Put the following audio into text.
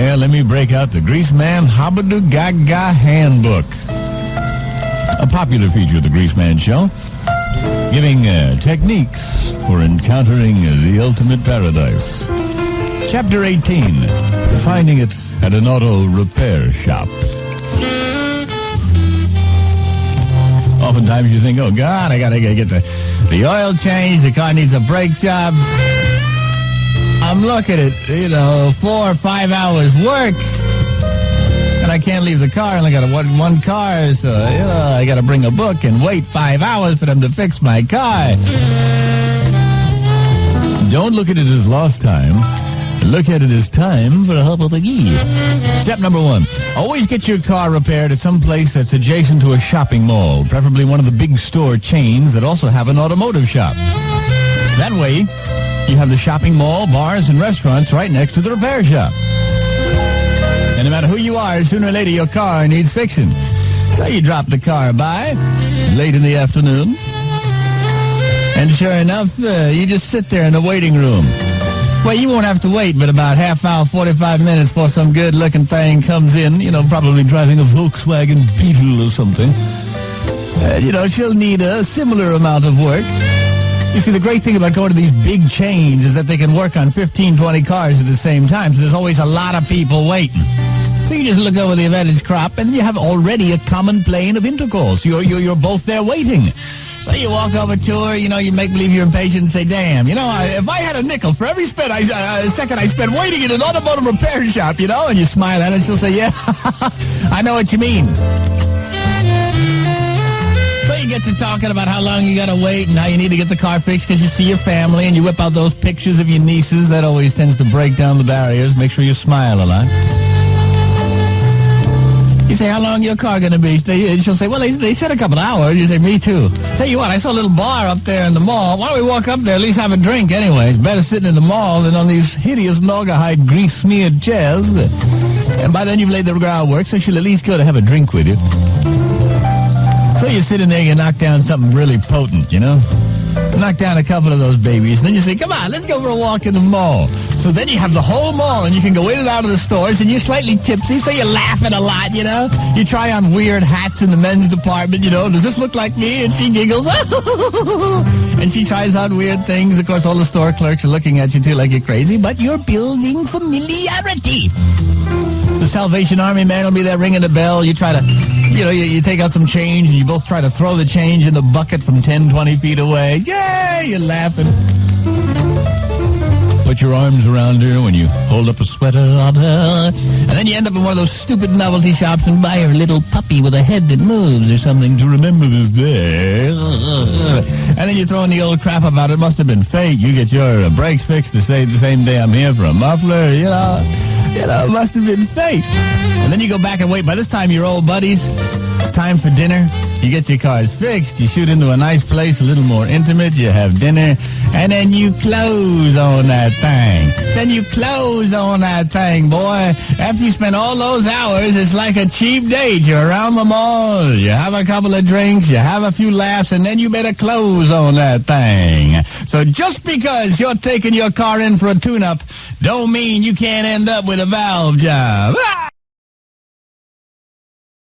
Well, let me break out the Greaseman Hobbledogaga Handbook. A popular feature of the Greaseman Show, giving techniques for encountering the ultimate paradise. Chapter 18, finding it at an auto repair shop. Oftentimes you think, oh, God, I gotta get the oil changed, the car needs a brake job. I'm looking at, 4 or 5 hours work, and I can't leave the car. I only got one car, so, I gotta bring a book and wait 5 hours for them to fix my car. Don't look at it as lost time. Look at it as time for a Hobbledogaga. Step number 1. Always get your car repaired at some place that's adjacent to a shopping mall, preferably one of the big store chains that also have an automotive shop. That way, you have the shopping mall, bars, and restaurants right next to the repair shop. And no matter who you are, sooner or later your car needs fixing. So you drop the car by late in the afternoon, and sure enough, you just sit there in the waiting room. Well, you won't have to wait but about half hour, 45 minutes before some good-looking thing comes in, probably driving a Volkswagen Beetle or something. She'll need a similar amount of work. You see, the great thing about going to these big chains is that they can work on 15, 20 cars at the same time, so there's always a lot of people waiting. So you just look over the advantage crop, and you have already a common plane of intercourse. You're both there waiting. So you walk over to her, you make believe you're impatient and say, damn, if I had a nickel for every second I spent waiting in an automotive repair shop, and you smile at her and she'll say, yeah, I know what you mean. So you get to talking about how long you got to wait and how you need to get the car fixed because you see your family and you whip out those pictures of your nieces. That always tends to break down the barriers. Make sure you smile a lot. You say, how long your car going to be? She'll say, well, they said a couple hours. You say, me too. Tell you what, I saw a little bar up there in the mall. Why don't we walk up there, at least have a drink anyway? It's better sitting in the mall than on these hideous naugahyde grease-smeared chairs. And by then you've laid the groundwork, so she'll at least go to have a drink with you. So you sit in there, you knock down something really potent, Knock down a couple of those babies, and then you say, come on, let's go for a walk in the mall. So then you have the whole mall, and you can go in and out of the stores, and you're slightly tipsy, so you're laughing a lot, You try on weird hats in the men's department, does this look like me? And she giggles. And she tries on weird things. Of course, all the store clerks are looking at you, too, like you're crazy, but you're building familiarity. The Salvation Army man will be there ringing the bell. You try to, you take out some change, and you both try to throw the change in the bucket from 10, 20 feet away. Yay! You're laughing. Put your arms around her when you hold up a sweater on her. And then you end up in one of those stupid novelty shops and buy her a little puppy with a head that moves or something to remember this day. And then you throw in the old crap about it must have been fate. You get your brakes fixed the same day I'm here for a muffler, it must have been fate. And then you go back and wait. By this time, you're old buddies. It's time for dinner. You get your cars fixed. You shoot into a nice place, a little more intimate. You have dinner. And then you close on that thing. Boy. After you spend all those hours, it's like a cheap date. You're around the mall. You have a couple of drinks. You have a few laughs. And then you better close on that thing. So just because you're taking your car in for a tune-up don't mean you can't end up with a valve job.